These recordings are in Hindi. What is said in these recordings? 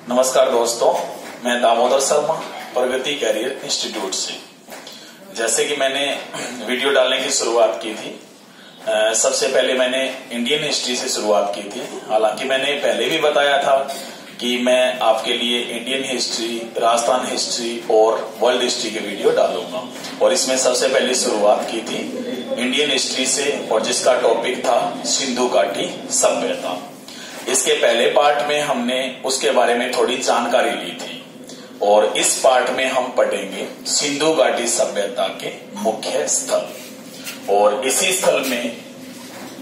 नमस्कार दोस्तों, मैं दामोदर शर्मा प्रगति कैरियर इंस्टीट्यूट से। जैसे कि मैंने वीडियो डालने की शुरुआत की थी, सबसे पहले मैंने इंडियन हिस्ट्री से शुरुआत की थी। हालांकि मैंने पहले भी बताया था कि मैं आपके लिए इंडियन हिस्ट्री, राजस्थान हिस्ट्री और वर्ल्ड हिस्ट्री के वीडियो डालूंगा। और इसमें सबसे पहले शुरुआत की थी इंडियन हिस्ट्री से, और जिसका टॉपिक था सिंधु घाटी सभ्यता। इसके पहले पार्ट में हमने उसके बारे में थोड़ी जानकारी ली थी, और इस पार्ट में हम पढ़ेंगे सिंधु घाटी सभ्यता के मुख्य स्थल। और इसी स्थल में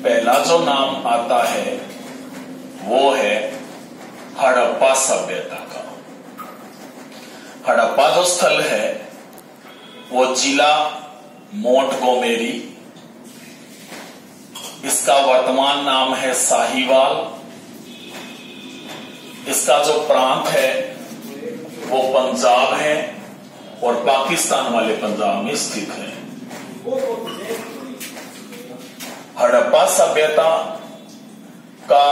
पहला जो नाम आता है वो है हड़प्पा सभ्यता का। हड़प्पा जो स्थल है वो जिला मोंटगोमेरी, इसका वर्तमान नाम है साहिवाल। इसका जो प्रांत है वो पंजाब है और पाकिस्तान वाले पंजाब में स्थित है। हड़प्पा सभ्यता का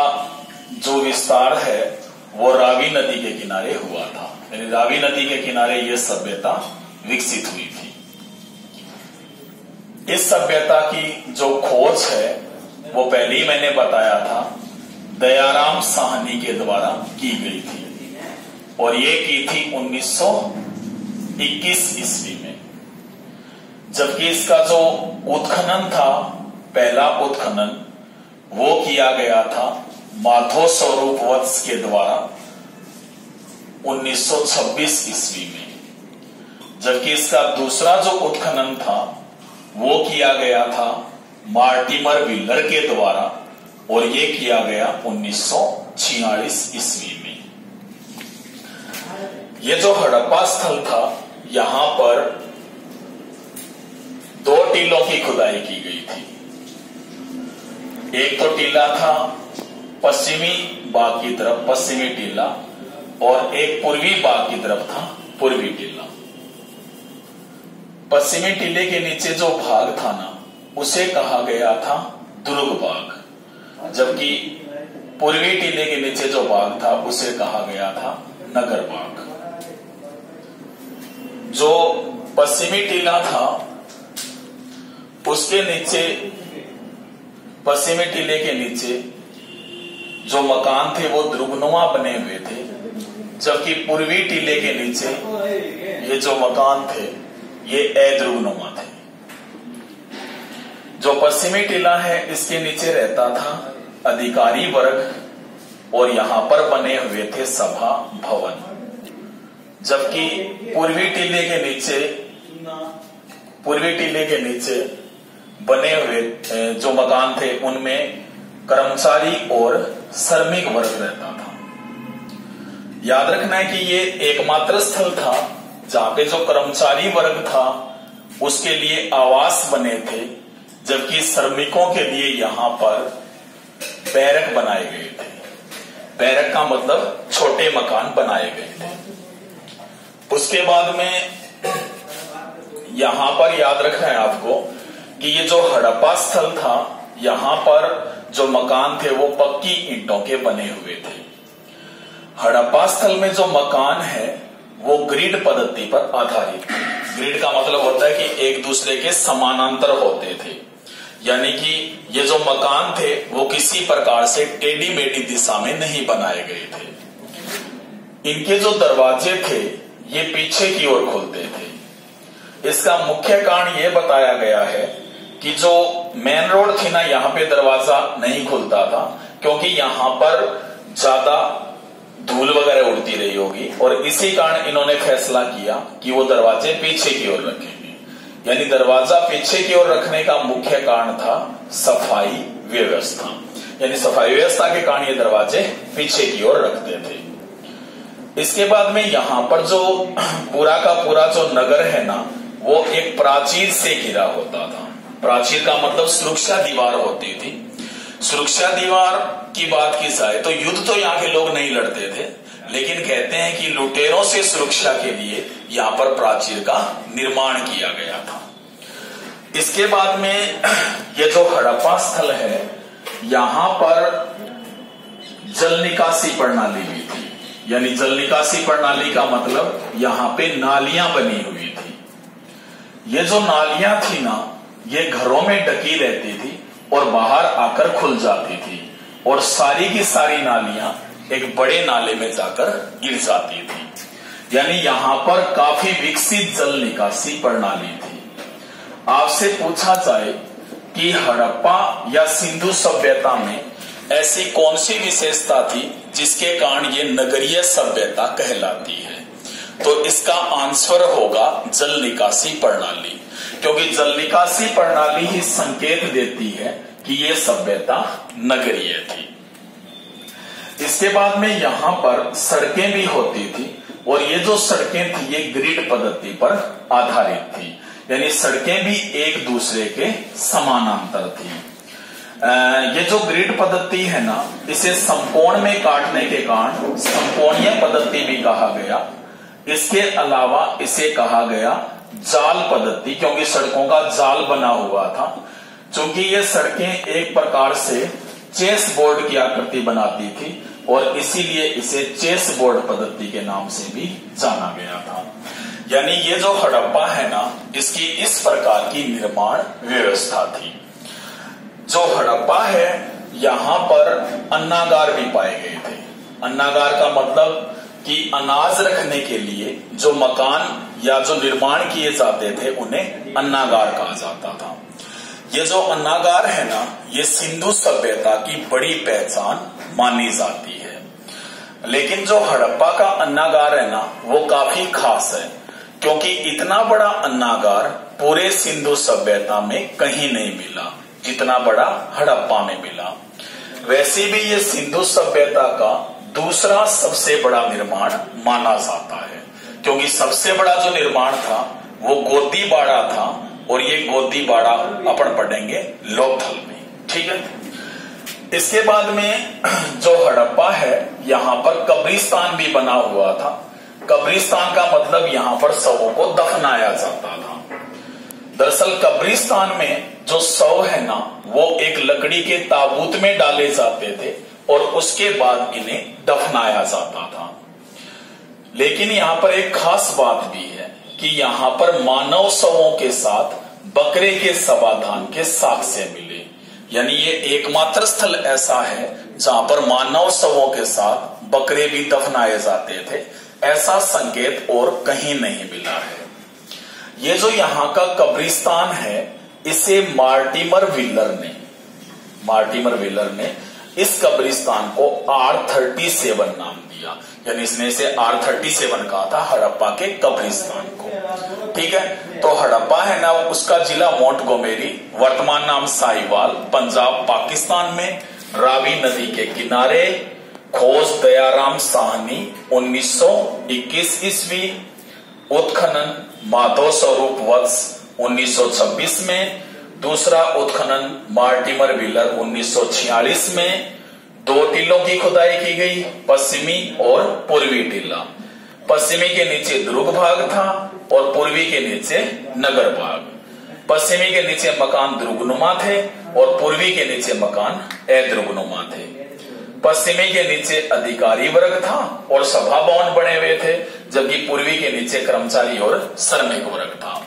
जो विस्तार है वो रावी नदी के किनारे हुआ था। यानी रावी नदी के किनारे यह सभ्यता विकसित हुई थी। इस सभ्यता की जो खोज है वो पहले ही मैंने बताया था, दयाराम साहनी के द्वारा की गई थी, और ये की थी 1921 ईस्वी में। जबकि इसका जो उत्खनन था, पहला उत्खनन, वो किया गया था माधव स्वरूप वत्स के द्वारा 1926 ईस्वी में। जबकि इसका दूसरा जो उत्खनन था वो किया गया था मार्टिमर व्हीलर के द्वारा, और ये किया गया 1946 ईस्वी में। ये जो हड़प्पा स्थल था, यहां पर 2 टीलों की खुदाई की गई थी। एक तो टीला था पश्चिमी बाग की तरफ, पश्चिमी टीला, और एक पूर्वी बाग की तरफ था, पूर्वी टीला। पश्चिमी टीले के नीचे जो भाग था ना, उसे कहा गया था दुर्ग बाग, जबकि पूर्वी टीले के नीचे जो भाग था उसे कहा गया था नगर बाग। जो पश्चिमी टीला था उसके नीचे, पश्चिमी टीले के नीचे जो मकान थे वो द्रुगनुमा बने हुए थे, जबकि पूर्वी टीले के नीचे ये जो मकान थे ये अद्रुगनुमा थे। जो पश्चिमी टीला है इसके नीचे रहता था अधिकारी वर्ग, और यहां पर बने हुए थे सभा भवन। जबकि पूर्वी टीले के नीचे बने हुए जो मकान थे उनमें कर्मचारी और श्रमिक वर्ग रहता था। याद रखना है कि ये एकमात्र स्थल था जहां पे जो कर्मचारी वर्ग था उसके लिए आवास बने थे, जबकि श्रमिकों के लिए यहां पर बैरक बनाए गए थे। बैरक का मतलब छोटे मकान बनाए गए थे। उसके बाद में यहां पर याद रखना है आपको कि ये जो हड़प्पा स्थल था, यहां पर जो मकान थे वो पक्की ईंटों के बने हुए थे। हड़प्पा स्थल में जो मकान है वो ग्रिड पद्धति पर आधारित थे। ग्रिड का मतलब होता है कि एक दूसरे के समानांतर होते थे, यानी कि ये जो मकान थे वो किसी प्रकार से टेढ़ी मेढ़ी दिशा में नहीं बनाए गए थे। इनके जो दरवाजे थे ये पीछे की ओर खुलते थे। इसका मुख्य कारण ये बताया गया है कि जो मेन रोड थी ना, यहाँ पे दरवाजा नहीं खुलता था, क्योंकि यहाँ पर ज्यादा धूल वगैरह उड़ती रही होगी, और इसी कारण इन्होंने फैसला किया कि वो दरवाजे पीछे की ओर रखेंगे। यानी दरवाजा पीछे की ओर रखने का मुख्य कारण था सफाई व्यवस्था। यानी सफाई व्यवस्था के कारण ये दरवाजे पीछे की ओर रखते थे। इसके बाद में यहां पर जो पूरा का पूरा जो नगर है ना, वो एक प्राचीर से घिरा होता था। प्राचीर का मतलब सुरक्षा दीवार होती थी। सुरक्षा दीवार की बात की जाए तो युद्ध तो यहाँ के लोग नहीं लड़ते थे, लेकिन कहते हैं कि लुटेरों से सुरक्षा के लिए यहाँ पर प्राचीर का निर्माण किया गया था। इसके बाद में ये जो हड़प्पा स्थल है, यहाँ पर जल निकासी प्रणाली भी थी। यानी जल निकासी प्रणाली का मतलब यहाँ पे नालियां बनी हुई थी। ये जो नालियां थी ना, ये घरों में ढकी रहती थी और बाहर आकर खुल जाती थी, और सारी की सारी नालियां एक बड़े नाले में जाकर गिर जाती थी। यानी यहां पर काफी विकसित जल निकासी प्रणाली थी। आपसे पूछा जाए कि हड़प्पा या सिंधु सभ्यता में ऐसी कौन सी विशेषता थी जिसके कारण ये नगरीय सभ्यता कहलाती है, तो इसका आंसर होगा जल निकासी प्रणाली, क्योंकि जल निकासी प्रणाली ही संकेत देती है कि ये सभ्यता नगरीय थी। इसके बाद में यहां पर सड़कें भी होती थी, और ये जो सड़कें थी ये ग्रिड पद्धति पर आधारित थी, यानी सड़कें भी एक दूसरे के समानांतर थी। ये जो ग्रिड पद्धति है ना, इसे समकोण में काटने के कारण समकोणीय पद्धति भी कहा गया। इसके अलावा इसे कहा गया जाल पद्धति, क्योंकि सड़कों का जाल बना हुआ था। चूंकि ये सड़कें एक प्रकार से चेस बोर्ड की आकृति बनाती थी, और इसीलिए इसे चेस बोर्ड पद्धति के नाम से भी जाना गया था। यानी ये जो हड़प्पा है ना, इसकी इस प्रकार की निर्माण व्यवस्था थी। जो हड़प्पा है, यहां पर अन्नागार भी पाए गए थे। अन्नागार का मतलब कि अनाज रखने के लिए जो मकान या जो निर्माण किए जाते थे उन्हें अन्नागार कहा जाता था। ये जो अन्नागार है ना, ये सिंधु सभ्यता की बड़ी पहचान मानी जाती है। लेकिन जो हड़प्पा का अन्नागार है ना, वो काफी खास है, क्योंकि इतना बड़ा अन्नागार पूरे सिंधु सभ्यता में कहीं नहीं मिला जितना बड़ा हड़प्पा में मिला। वैसे भी ये सिंधु सभ्यता का दूसरा सबसे बड़ा निर्माण माना जाता है, क्योंकि सबसे बड़ा जो निर्माण था वो गोदीबाड़ा था, और ये गोदीबाड़ा अपन पढ़ेंगे लोथल में। ठीक है। इसके बाद में जो हड़प्पा है, यहाँ पर कब्रिस्तान भी बना हुआ था। कब्रिस्तान का मतलब यहाँ पर शवों को दफनाया जाता था। दरअसल कब्रिस्तान में जो शव है ना, वो एक लकड़ी के ताबूत में डाले जाते थे, और उसके बाद इन्हें दफनाया जाता था। लेकिन यहाँ पर एक खास बात भी है कि यहाँ पर मानव शवों के साथ बकरे के शवाधान के साक्ष्य मिले। यानी ये एकमात्र स्थल ऐसा है जहां पर मानव शवों के साथ बकरे भी दफनाए जाते थे। ऐसा संकेत और कहीं नहीं मिला है। ये जो यहाँ का कब्रिस्तान है, इसे मार्टिमर व्हीलर ने इस कब्रिस्तान को R37 नाम दिया। यानी इसने इसे R37 कहा था हड़प्पा के कब्रिस्तान को। ठीक है। तो हड़प्पा है ना, उसका जिला मोंटगोमेरी, वर्तमान नाम साहिवाल, पंजाब पाकिस्तान में, रावी नदी के किनारे, खोज दयाराम साहनी 1921 ईस्वी, उत्खनन माधव स्वरूप वत्स 1926 में, दूसरा उत्खनन मार्टिमर व्हीलर 1946 में। 2 टीलों की खुदाई की गई, पश्चिमी और पूर्वी टीला। पश्चिमी के नीचे दुर्ग भाग था और पूर्वी के नीचे नगर भाग। पश्चिमी के नीचे मकान दुर्गनुमा थे और पूर्वी के नीचे मकान अदुर्गनुमा थे। पश्चिमी के नीचे अधिकारी वर्ग था और सभा भवन बने हुए थे, जबकि पूर्वी के नीचे कर्मचारी और श्रमिक वर्ग था।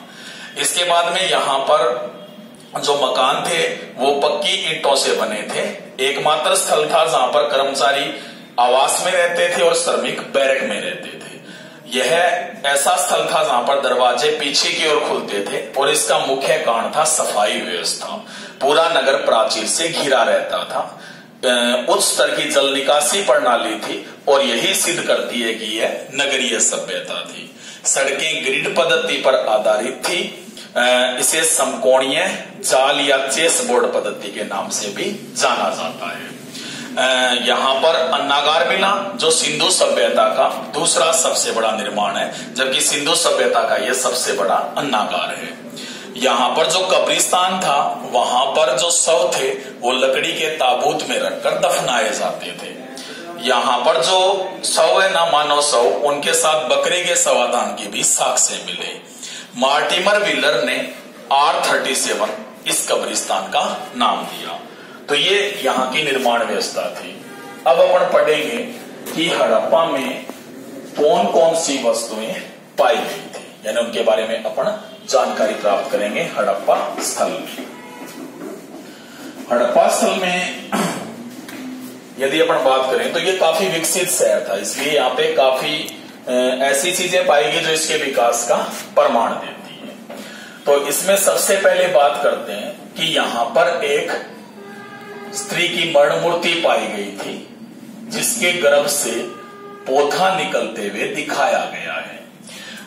इसके बाद में यहाँ पर जो मकान थे वो पक्की ईंटों से बने थे। एकमात्र स्थल था जहां पर कर्मचारी आवास में रहते थे और श्रमिक बैरक में रहते थे। यह ऐसा स्थल था जहां पर दरवाजे पीछे की ओर खुलते थे, और इसका मुख्य कारण था सफाई व्यवस्था। पूरा नगर प्राचीर से घिरा रहता था। उच्च स्तर की जल निकासी प्रणाली थी, और यही सिद्ध करती है कि यह नगरीय सभ्यता थी। सड़कें ग्रिड पद्धति पर आधारित थी। इसे समकोणीय जाल या चेस बोर्ड पद्धति के नाम से भी जाना जाता है। यहाँ पर अन्नागार मिला, जो सिंधु सभ्यता का दूसरा सबसे बड़ा निर्माण है, जबकि सिंधु सभ्यता का यह सबसे बड़ा अन्नागार है। यहाँ पर जो कब्रिस्तान था, वहां पर जो शव थे वो लकड़ी के ताबूत में रखकर दफनाए जाते थे। यहाँ पर जो शव है ना, मानव शव, उनके साथ बकरे के शवाधान की भी साक्ष्य मिले। मार्टिमर व्हीलर ने R37 इस कब्रिस्तान का नाम दिया। तो ये यहाँ की निर्माण व्यवस्था थी। अब अपन पढ़ेंगे कि हड़प्पा में कौन कौन सी वस्तुएं पाई गई थी, यानी उनके बारे में अपन जानकारी प्राप्त करेंगे हड़प्पा स्थल में। हड़प्पा स्थल में यदि अपन बात करें तो ये काफी विकसित शहर था, इसलिए यहाँ पे काफी ऐसी चीजें पाई गई जो इसके विकास का प्रमाण देती है। तो इसमें सबसे पहले बात करते हैं कि यहाँ पर एक स्त्री की मरण मूर्ति पाई गई थी, जिसके गर्भ से पौधा निकलते हुए दिखाया गया है।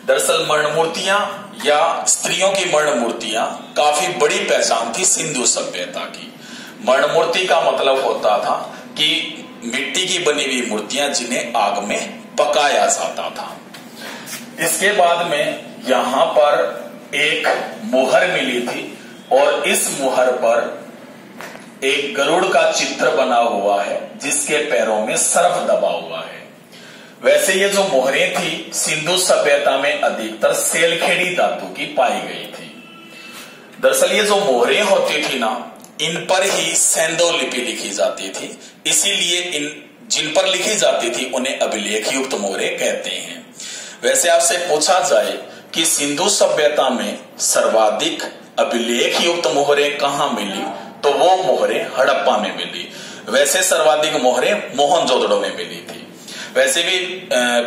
दरअसल मरण मूर्तियां या स्त्रियों की मरण मूर्तियां काफी बड़ी पहचान थी सिंधु सभ्यता की। मरण मूर्ति का मतलब होता था कि मिट्टी की बनी हुई मूर्तियां जिन्हें आग में पकाया जाता था। इसके बाद में यहां पर एक मुहर मिली थी और इस मुहर पर एक गरुड़ का चित्र बना हुआ है, जिसके पैरों में सर्प दबा हुआ है। वैसे ये जो मोहरें थी सिंधु सभ्यता में अधिकतर सेलखेड़ी धातु की पाई गई थी। दरअसल ये जो मोहरें होती थी ना, इन पर ही सेंधो लिपि लिखी जाती थी, इसीलिए इन जिन पर लिखी जाती थी उन्हें अभिलेख युक्त मोहरें कहते हैं। वैसे आपसे पूछा जाए कि सिंधु सभ्यता में सर्वाधिक अभिलेख युक्त मोहरें कहां मिली, तो वो मोहरें हड़प्पा में मिली। वैसे सर्वाधिक मोहरें मोहनजोदड़ो में मिली थी। वैसे भी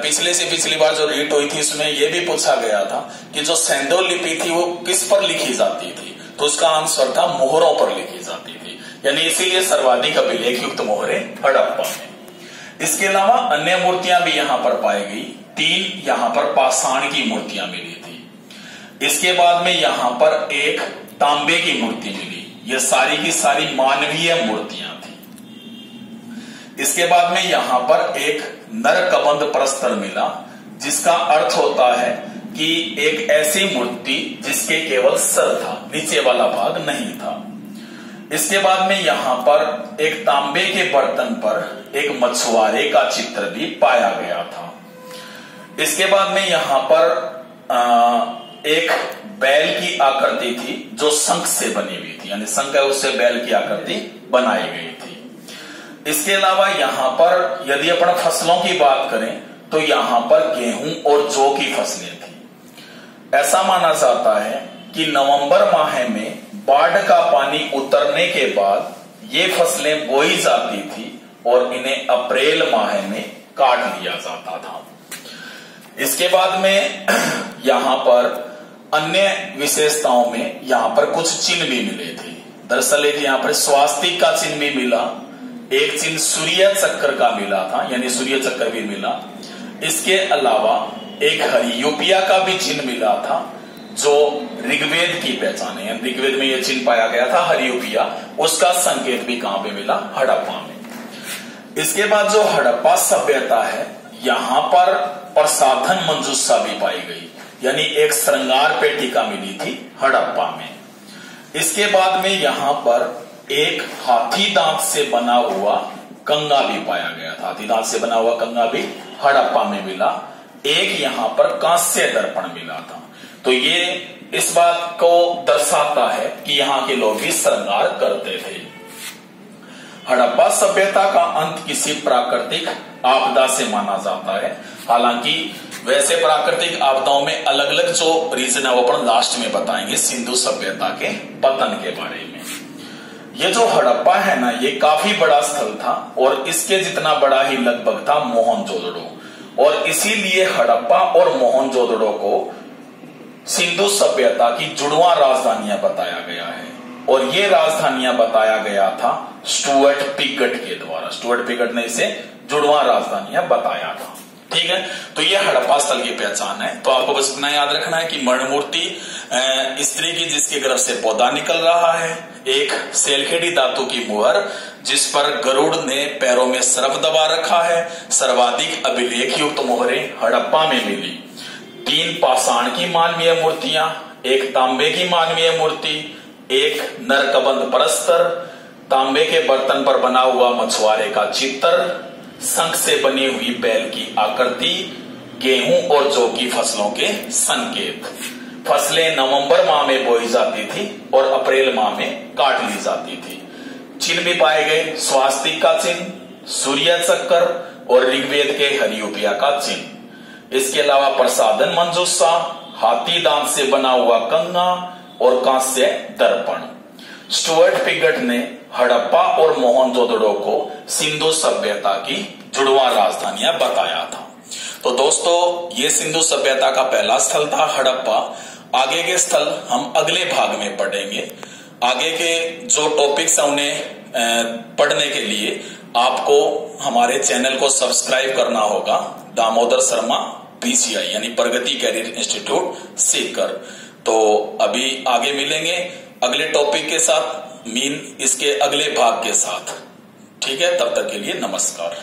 पिछली बार जो रीट हुई थी उसमें यह भी पूछा गया था कि जो सेंधो लिपि थी वो किस पर लिखी जाती थी, तो उसका आंसर था मोहरों पर लिखी जाती थी, यानी इसीलिए सर्वाधिक अभिलेख युक्त मोहरें हड़प्पा में। इसके अलावा अन्य मूर्तियां भी यहां पर पाई गई। 3 यहां पर पाषाण की मूर्तियां मिली थी। इसके बाद में यहां पर एक तांबे की मूर्ति मिली। ये सारी की सारी मानवीय मूर्तियां थी। इसके बाद में यहां पर एक नरकबंध प्रस्तर मिला, जिसका अर्थ होता है कि एक ऐसी मूर्ति जिसके केवल सर था, नीचे वाला भाग नहीं था। इसके बाद में यहां पर एक तांबे के बर्तन पर एक मछुआरे का चित्र भी पाया गया था। इसके बाद में यहां पर एक बैल की आकृति थी जो शंख से बनी हुई थी, यानी शंख है उससे बैल की आकृति बनाई गई थी। इसके अलावा यहां पर यदि अपन फसलों की बात करें तो यहां पर गेहूं और जौ की फसलें थी। ऐसा माना जाता है कि नवंबर माह में बाढ़ का पानी उतरने के बाद ये फसलें बोई जाती थी और इन्हें अप्रैल माह में काट लिया जाता था। इसके बाद में यहां पर अन्य विशेषताओं में यहां पर कुछ चिन्ह भी मिले थे। दरअसल एक यहां पर स्वास्तिक का चिन्ह भी मिला, एक चिन्ह सूर्य चक्र का मिला था, यानी सूर्य चक्र भी मिला। इसके अलावा एक हरियोपिया का भी चिन्ह मिला था, जो ऋग्वेद की पहचान है। ऋग्वेद में यह चिन्ह पाया गया था हरियोपिया, उसका संकेत भी कहां पे मिला? हड़प्पा में। इसके बाद जो हड़प्पा सभ्यता है, यहां पर प्रसाधन मंजूषा भी पाई गई, यानी एक श्रृंगार पेटिका मिली थी हड़प्पा में। इसके बाद में यहां पर एक हाथी दांत से बना हुआ कंगा भी पाया गया था। हाथी दांत से बना हुआ कंगा भी हड़प्पा में मिला। एक यहां पर कांस्य दर्पण मिला था। तो ये इस बात को दर्शाता है कि यहां के लोग भी श्रृंगार करते थे। हड़प्पा सभ्यता का अंत किसी प्राकृतिक आपदा से माना जाता है। हालांकि वैसे प्राकृतिक आपदाओं में अलग अलग जो रीजन है वो अपन लास्ट में बताएंगे, सिंधु सभ्यता के पतन के बारे में। ये जो हड़प्पा है ना, ये काफी बड़ा स्थल था और इसके जितना बड़ा ही लगभग था मोहनजोदड़ो, और इसीलिए हड़प्पा और मोहनजोदड़ो को सिंधु सभ्यता की जुड़वा राजधानियां बताया गया है। और ये राजधानियां बताया गया था स्टुअर्ट पिगट के द्वारा। स्टुअर्ट पिगट ने इसे जुड़वा राजधानियां बताया था। ठीक है, तो ये हड़प्पा स्थल की पहचान है। तो आपको बस इतना याद रखना है कि मरण मूर्ति स्त्री की जिसके गर्भ से पौधा निकल रहा है, एक सेलखेड़ी धातु की मुहर जिस पर गरुड़ ने पैरों में सर्प दबा रखा है, सर्वाधिक अभिलेख युक्त मोहरें हड़प्पा में मिली। 3 पाषाण की मानवीय मूर्तियां, एक तांबे की मानवीय मूर्ति, एक नरकबंध प्रस्तर, तांबे के बर्तन पर बना हुआ मछुआरे का चित्र, शंख से बनी हुई बैल की आकृति, गेहूं और जौ की फसलों के संकेत। फसलें नवंबर माह में बोई जाती थी और अप्रैल माह में काट ली जाती थी। चिन्ह भी पाए गए, स्वास्तिक का चिन्ह, सूर्य चक्र और ऋग्वेद के हरियोपिया का चिन्ह। इसके अलावा प्रसादन मंजूषा, हाथी दांत से बना हुआ कंगा और कांस्य दर्पण। स्टुअर्ट पिगट ने हड़प्पा और मोहनजोदड़ो को सिंधु सभ्यता की जुड़वा राजधानियां बताया था। तो दोस्तों, ये सिंधु सभ्यता का पहला स्थल था हड़प्पा। आगे के स्थल हम अगले भाग में पढ़ेंगे। आगे के जो टॉपिक्स हैं उन्हें पढ़ने के लिए आपको हमारे चैनल को सब्सक्राइब करना होगा, दामोदर शर्मा PCI यानी प्रगति कैरियर इंस्टीट्यूट सीकर। तो अभी आगे मिलेंगे अगले टॉपिक के साथ, इसके अगले भाग के साथ। ठीक है, तब तक के लिए नमस्कार।